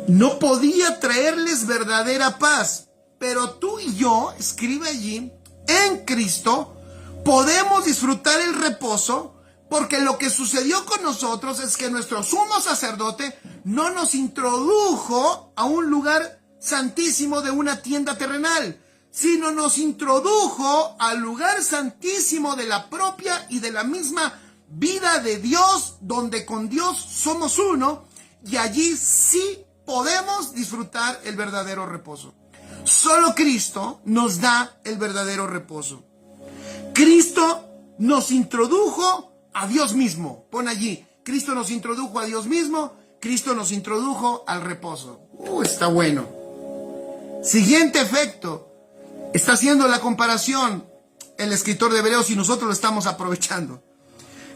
No podía traerles verdadera paz. Pero tú y yo, escribe allí, en Cristo podemos disfrutar el reposo, porque lo que sucedió con nosotros es que nuestro sumo sacerdote no nos introdujo a un lugar santísimo de una tienda terrenal, sino nos introdujo al lugar santísimo de la propia y de la misma vida de Dios, donde con Dios somos uno, y allí sí podemos disfrutar el verdadero reposo. Solo Cristo nos da el verdadero reposo. Cristo nos introdujo a Dios mismo. Pon allí, Cristo nos introdujo a Dios mismo, Cristo nos introdujo al reposo. Está bueno. Siguiente efecto. Está haciendo la comparación el escritor de Hebreos y nosotros lo estamos aprovechando.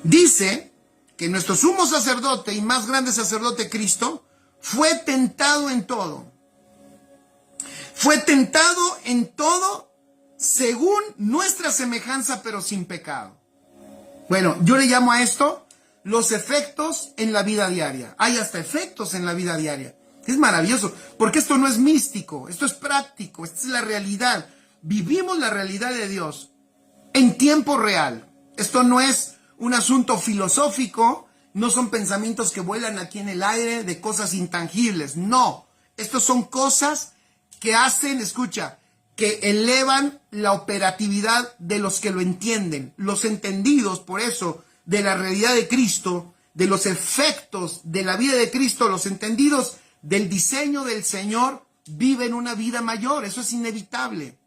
Dice que nuestro sumo sacerdote y más grande sacerdote Cristo fue tentado en todo. Fue tentado en todo según nuestra semejanza, pero sin pecado. Bueno, yo le llamo a esto los efectos en la vida diaria. Hay hasta efectos en la vida diaria. Es maravilloso, porque esto no es místico, esto es práctico, esta es la realidad. Vivimos la realidad de Dios en tiempo real. Esto no es un asunto filosófico, no son pensamientos que vuelan aquí en el aire de cosas intangibles. No, estos son cosas que hacen, escucha, que elevan la operatividad de los que lo entienden, los entendidos, por eso, de la realidad de Cristo, de los efectos de la vida de Cristo, los entendidos del diseño del Señor, viven una vida mayor. Eso es inevitable.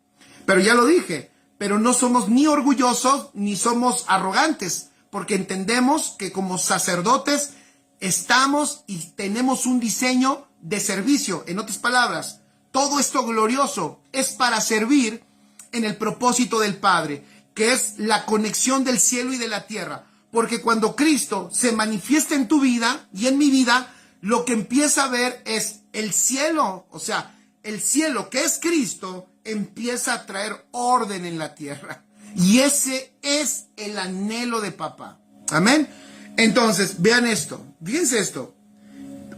Pero ya lo dije, pero no somos ni orgullosos ni somos arrogantes, porque entendemos que como sacerdotes estamos y tenemos un diseño de servicio. En otras palabras, todo esto glorioso es para servir en el propósito del Padre, que es la conexión del cielo y de la tierra. Porque cuando Cristo se manifiesta en tu vida y en mi vida, lo que empieza a ver es el cielo, o sea, el cielo que es Cristo, empieza a traer orden en la tierra. Y ese es el anhelo de papá. Amén. Entonces, vean esto, fíjense esto.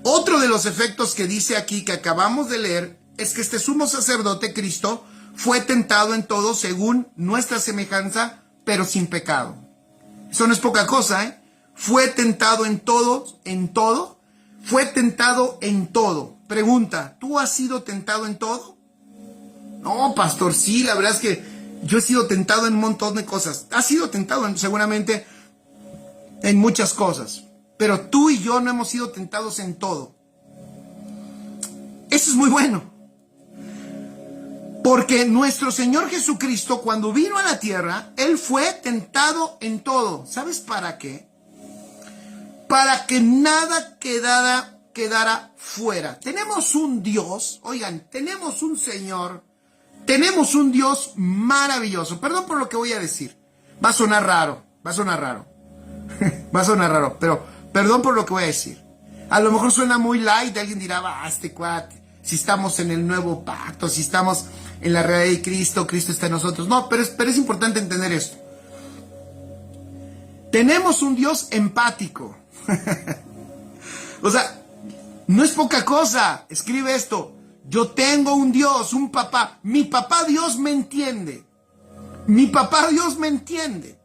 Otro de los efectos que dice aquí, que acabamos de leer, es que este sumo sacerdote, Cristo, fue tentado en todo según nuestra semejanza, pero sin pecado. Eso no es poca cosa, ¿eh? Fue tentado en todo, fue tentado en todo. Pregunta, ¿tú has sido tentado en todo? No, pastor, sí, la verdad es que yo he sido tentado en un montón de cosas. Has sido tentado seguramente en muchas cosas, pero tú y yo no hemos sido tentados en todo. Eso es muy bueno. Porque nuestro Señor Jesucristo, cuando vino a la tierra, Él fue tentado en todo. ¿Sabes para qué? Para que nada quedara fuera. Tenemos un Dios, oigan, tenemos un Señor, tenemos un Dios maravilloso. Perdón por lo que voy a decir. Va a sonar raro. Va a sonar raro, pero perdón por lo que voy a decir. A lo mejor suena muy light, alguien dirá, este cuate, si estamos en el nuevo pacto, si estamos en la realidad de Cristo, Cristo está en nosotros. No, pero es importante entender esto. Tenemos un Dios empático. O sea, no es poca cosa. Escribe esto. Yo tengo un Dios, un papá. Mi papá Dios me entiende. Mi papá Dios me entiende.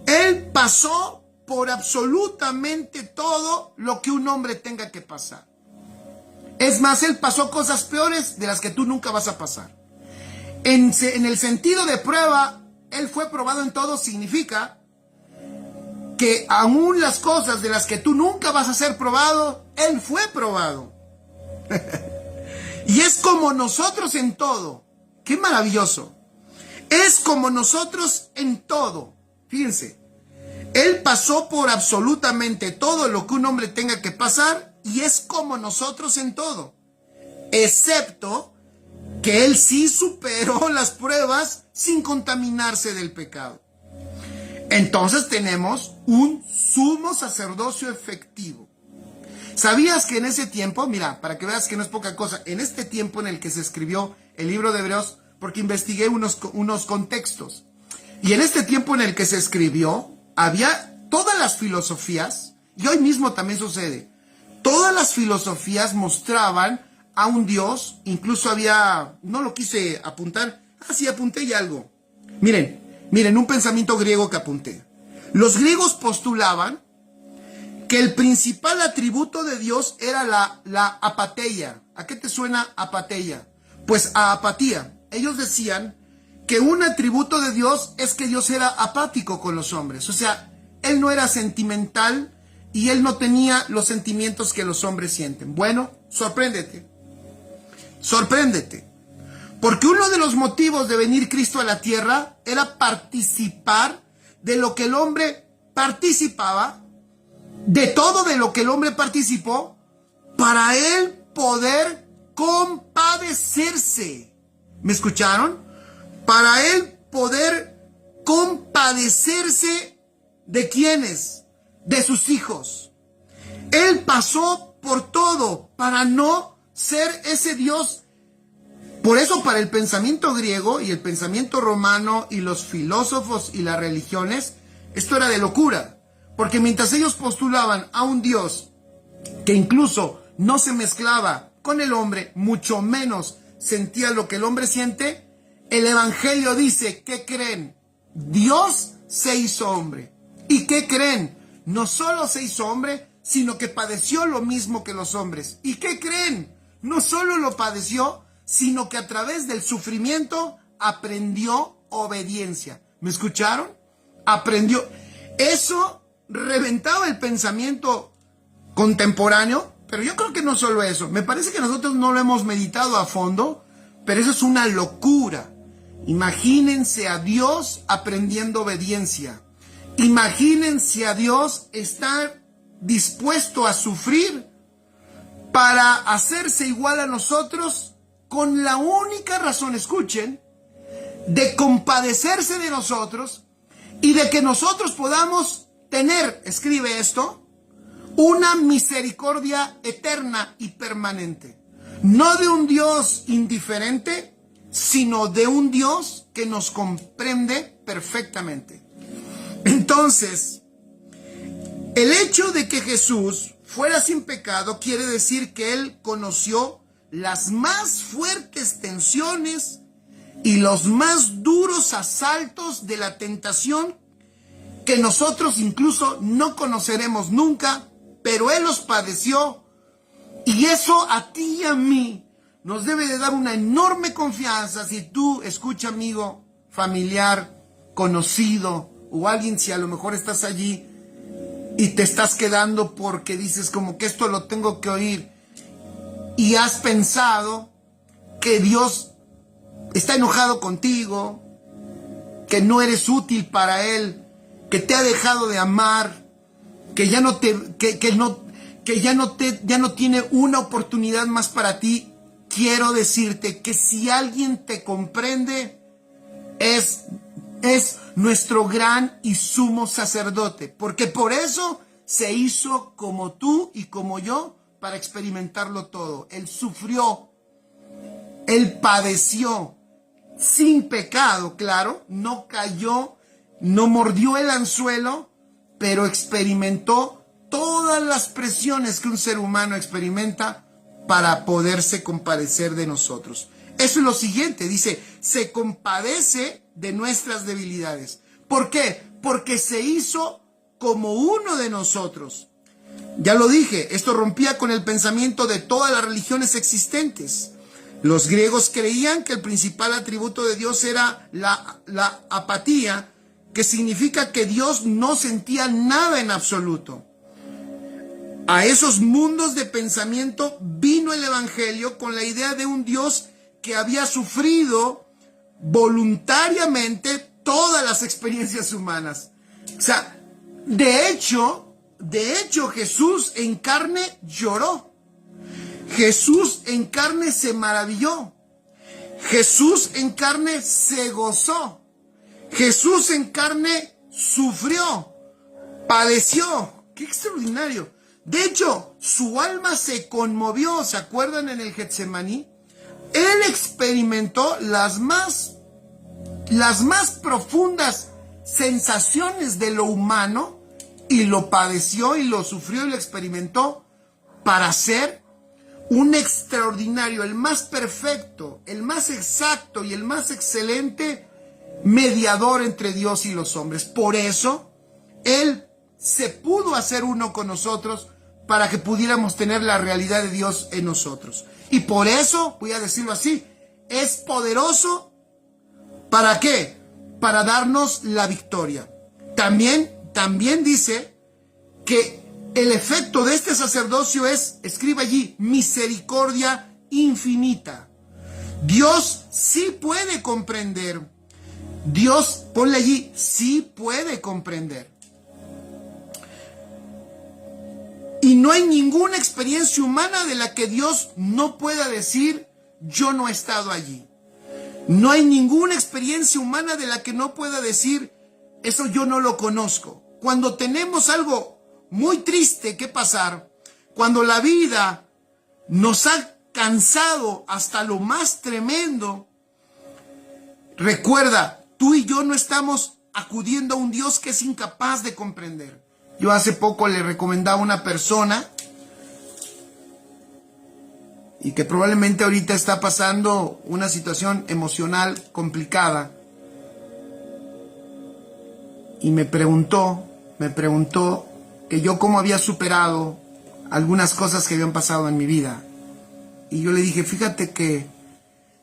Él pasó por absolutamente todo lo que un hombre tenga que pasar. Es más, Él pasó cosas peores de las que tú nunca vas a pasar. En el sentido de prueba, Él fue probado en todo, significa que aún las cosas de las que tú nunca vas a ser probado, Él fue probado. Y es como nosotros en todo. ¡Qué maravilloso! Es como nosotros en todo. Fíjense, Él pasó por absolutamente todo lo que un hombre tenga que pasar y es como nosotros en todo. Excepto que Él sí superó las pruebas sin contaminarse del pecado. Entonces tenemos un sumo sacerdocio efectivo. ¿Sabías que en ese tiempo, mira, para que veas que no es poca cosa, en este tiempo en el que se escribió el libro de Hebreos, porque investigué unos contextos, y en este tiempo en el que se escribió, había todas las filosofías, y hoy mismo también sucede, todas las filosofías mostraban a un Dios, incluso había, no lo quise apuntar, sí apunté y algo. Miren, un pensamiento griego que apunté. Los griegos postulaban que el principal atributo de Dios era la apatheia. ¿A qué te suena apatheia? Pues a apatía. Ellos decían que un atributo de Dios es que Dios era apático con los hombres. O sea, Él no era sentimental y Él no tenía los sentimientos que los hombres sienten. Bueno, sorpréndete. Porque uno de los motivos de venir Cristo a la tierra era participar de lo que el hombre participaba, de todo de lo que el hombre participó, para él poder compadecerse. ¿Me escucharon? Para él poder compadecerse ¿de quiénes? De sus hijos. Él pasó por todo para no ser ese Dios. Por eso para el pensamiento griego y el pensamiento romano y los filósofos y las religiones, esto era de locura. Porque mientras ellos postulaban a un Dios que incluso no se mezclaba con el hombre, mucho menos sentía lo que el hombre siente, el Evangelio dice, ¿qué creen? Dios se hizo hombre. ¿Y qué creen? No solo se hizo hombre, sino que padeció lo mismo que los hombres. ¿Y qué creen? No solo lo padeció, sino que a través del sufrimiento aprendió obediencia. ¿Me escucharon? Aprendió. Eso reventaba el pensamiento contemporáneo, pero yo creo que no solo eso. Me parece que nosotros no lo hemos meditado a fondo, pero eso es una locura. Imagínense a Dios aprendiendo obediencia. Imagínense a Dios estar dispuesto a sufrir para hacerse igual a nosotros con la única razón, escuchen, de compadecerse de nosotros y de que nosotros podamos tener, escribe esto, una misericordia eterna y permanente. No de un Dios indiferente, sino de un Dios que nos comprende perfectamente. Entonces, el hecho de que Jesús fuera sin pecado quiere decir que Él conoció las más fuertes tensiones y los más duros asaltos de la tentación que nosotros incluso no conoceremos nunca, pero Él los padeció, y eso a ti y a mí nos debe de dar una enorme confianza. Si tú, escucha, amigo, familiar, conocido, o alguien, si a lo mejor estás allí y te estás quedando porque dices como que esto lo tengo que oír, y has pensado que Dios está enojado contigo, que no eres útil para Él, que te ha dejado de amar, que ya no tiene una oportunidad más para ti, quiero decirte que si alguien te comprende, es nuestro gran y sumo sacerdote, porque por eso se hizo como tú y como yo, para experimentarlo todo. Él sufrió, Él padeció, sin pecado, claro, no cayó no mordió el anzuelo, pero experimentó todas las presiones que un ser humano experimenta para poderse compadecer de nosotros. Eso es lo siguiente, dice, se compadece de nuestras debilidades. ¿Por qué? Porque se hizo como uno de nosotros. Ya lo dije, esto rompía con el pensamiento de todas las religiones existentes. Los griegos creían que el principal atributo de Dios era la apatía, que significa que Dios no sentía nada en absoluto. A esos mundos de pensamiento vino el Evangelio con la idea de un Dios que había sufrido voluntariamente todas las experiencias humanas. O sea, de hecho, Jesús en carne lloró. Jesús en carne se maravilló. Jesús en carne se gozó. Jesús en carne sufrió, padeció. ¡Qué extraordinario! De hecho, su alma se conmovió. ¿Se acuerdan en el Getsemaní? Él experimentó las más profundas sensaciones de lo humano y lo padeció y lo sufrió y lo experimentó para ser un extraordinario, el más perfecto, el más exacto y el más excelente mediador entre Dios y los hombres. Por eso, Él se pudo hacer uno con nosotros para que pudiéramos tener la realidad de Dios en nosotros. Y por eso, voy a decirlo así, es poderoso. ¿Para qué? Para darnos la victoria. También dice que el efecto de este sacerdocio es, escribe allí, misericordia infinita. Dios sí puede comprender. Dios, ponle allí, sí puede comprender. Y no hay ninguna experiencia humana de la que Dios no pueda decir, yo no he estado allí. No hay ninguna experiencia humana de la que no pueda decir, eso yo no lo conozco. Cuando tenemos algo muy triste que pasar, cuando la vida nos ha cansado hasta lo más tremendo, recuerda, tú y yo no estamos acudiendo a un Dios que es incapaz de comprender. Yo hace poco le recomendaba a una persona y que probablemente ahorita está pasando una situación emocional complicada. Y me preguntó que yo cómo había superado algunas cosas que habían pasado en mi vida. Y yo le dije, fíjate que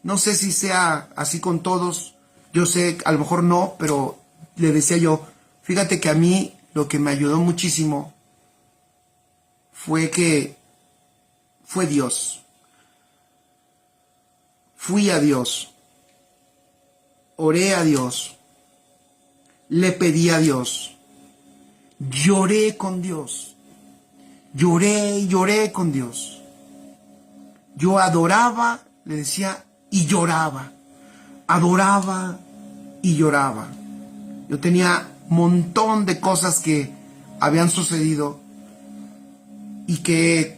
no sé si sea así con todos, yo sé, a lo mejor no, pero le decía yo, fíjate que a mí lo que me ayudó muchísimo fue Dios. Fui a Dios, oré a Dios, le pedí a Dios, lloré con Dios, lloré con Dios. Yo adoraba, le decía, y lloraba, adoraba y lloraba. Yo tenía un montón de cosas que habían sucedido y que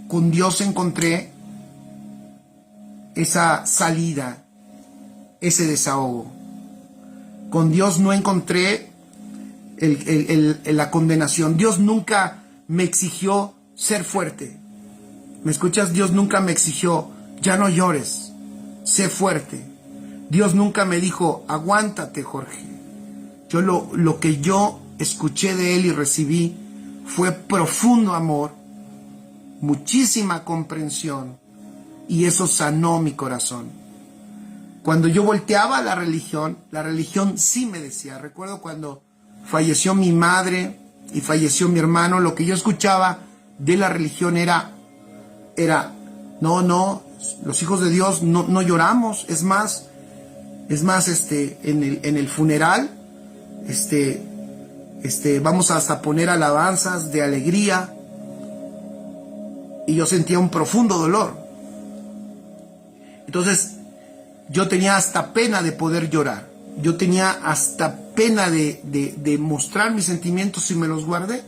con Dios encontré esa salida, ese desahogo. Con Dios no encontré la condenación. Dios nunca me exigió ser fuerte. ¿Me escuchas? Dios nunca me exigió, ya no llores, sé fuerte. Dios nunca me dijo, aguántate, Jorge. Lo que yo escuché de Él y recibí fue profundo amor, muchísima comprensión, y eso sanó mi corazón. Cuando yo volteaba a la religión sí me decía. Recuerdo cuando falleció mi madre y falleció mi hermano, lo que yo escuchaba de la religión era no, los hijos de Dios no lloramos. Es más, en el funeral, vamos hasta poner alabanzas de alegría. Y yo sentía un profundo dolor. Entonces, yo tenía hasta pena de poder llorar. Yo tenía hasta pena de mostrar mis sentimientos y me los guardé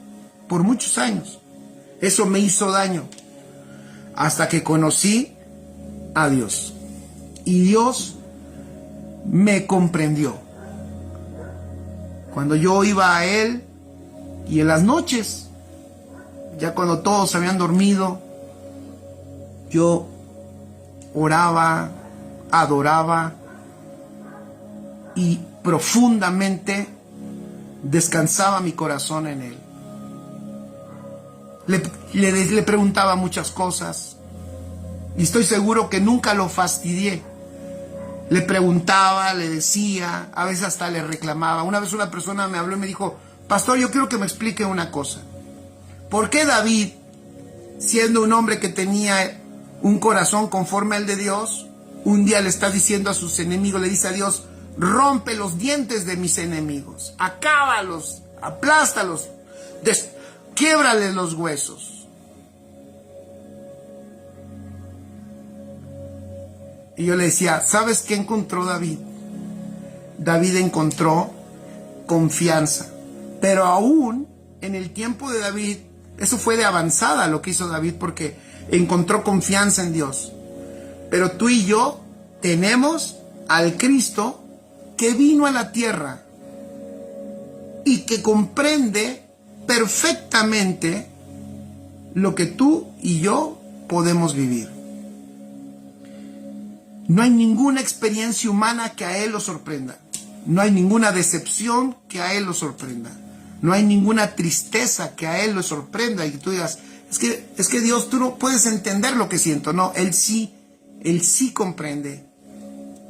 por muchos años. Eso me hizo daño. Hasta que conocí a Dios. Y Dios me comprendió. Cuando yo iba a él, y en las noches, ya cuando todos habían dormido, yo oraba, adoraba y profundamente descansaba mi corazón en él. Le preguntaba muchas cosas y estoy seguro que nunca lo fastidié. Le preguntaba, le decía, a veces hasta le reclamaba. Una vez una persona me habló y me dijo: pastor, yo quiero que me explique una cosa. ¿Por qué David, siendo un hombre que tenía un corazón conforme al de Dios, un día le está diciendo a sus enemigos, le dice a Dios: rompe los dientes de mis enemigos, acábalos, aplástalos, quiébrales los huesos? Y yo le decía: ¿sabes qué encontró David? David encontró confianza. Pero aún en el tiempo de David, eso fue de avanzada lo que hizo David, porque encontró confianza en Dios. Pero tú y yo tenemos al Cristo que vino a la tierra y que comprende perfectamente lo que tú y yo podemos vivir. No hay ninguna experiencia humana que a Él lo sorprenda. No hay ninguna decepción que a Él lo sorprenda. No hay ninguna tristeza que a Él lo sorprenda y que tú digas: es que Dios, tú no puedes entender lo que siento. No, Él sí comprende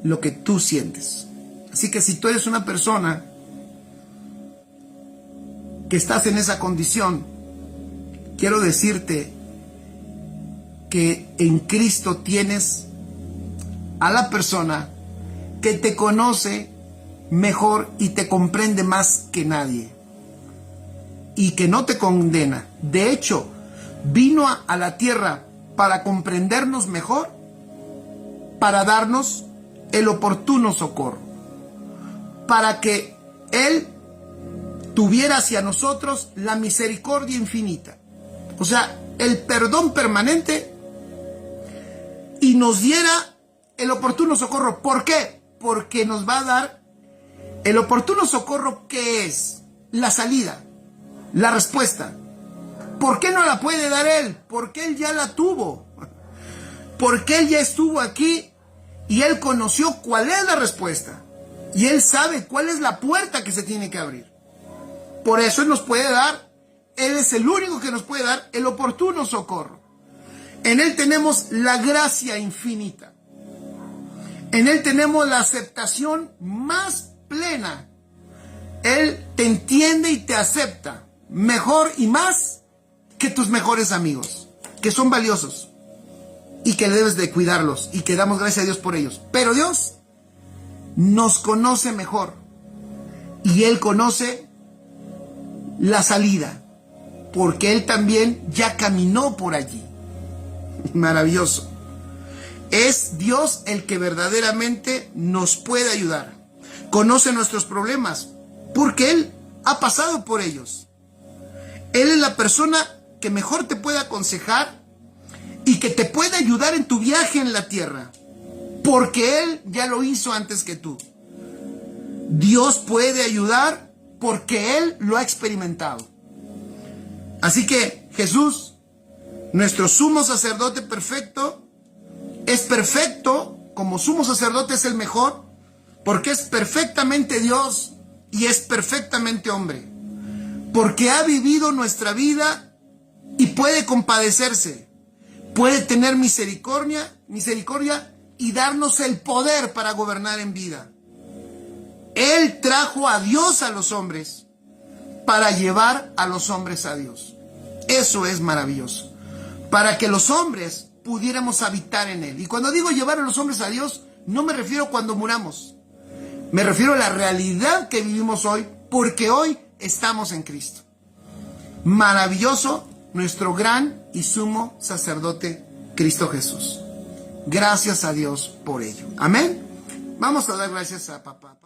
lo que tú sientes. Así que si tú eres una persona que estás en esa condición, quiero decirte que en Cristo tienes a la persona que te conoce mejor y te comprende más que nadie, y que no te condena. De hecho, vino a la tierra para comprendernos mejor, para darnos el oportuno socorro, para que Él tuviera hacia nosotros la misericordia infinita, o sea, el perdón permanente, y nos diera el oportuno socorro. ¿Por qué? Porque nos va a dar el oportuno socorro, que es la salida, la respuesta. ¿Por qué no la puede dar Él? Porque Él ya la tuvo. Porque Él ya estuvo aquí y Él conoció cuál es la respuesta. Y Él sabe cuál es la puerta que se tiene que abrir. Por eso Él nos puede dar, Él es el único que nos puede dar el oportuno socorro. En Él tenemos la gracia infinita. En Él tenemos la aceptación más plena. Él te entiende y te acepta mejor y más que tus mejores amigos, que son valiosos y que debes de cuidarlos y que damos gracias a Dios por ellos. Pero Dios nos conoce mejor y Él conoce la salida, porque Él también ya caminó por allí. Maravilloso. Es Dios el que verdaderamente nos puede ayudar. Conoce nuestros problemas porque Él ha pasado por ellos. Él es la persona que mejor te puede aconsejar y que te puede ayudar en tu viaje en la tierra, porque Él ya lo hizo antes que tú. Dios puede ayudar porque Él lo ha experimentado. Así que Jesús, nuestro sumo sacerdote perfecto, es perfecto como sumo sacerdote, es el mejor, porque es perfectamente Dios y es perfectamente hombre, porque ha vivido nuestra vida y puede compadecerse, puede tener misericordia y darnos el poder para gobernar en vida. Él trajo a Dios a los hombres para llevar a los hombres a Dios. Eso es maravilloso, para que los hombres pudiéramos habitar en Él. Y cuando digo llevar a los hombres a Dios, no me refiero cuando muramos. Me refiero a la realidad que vivimos hoy, porque hoy estamos en Cristo. Maravilloso nuestro gran y sumo sacerdote, Cristo Jesús. Gracias a Dios por ello. Amén. Vamos a dar gracias a papá.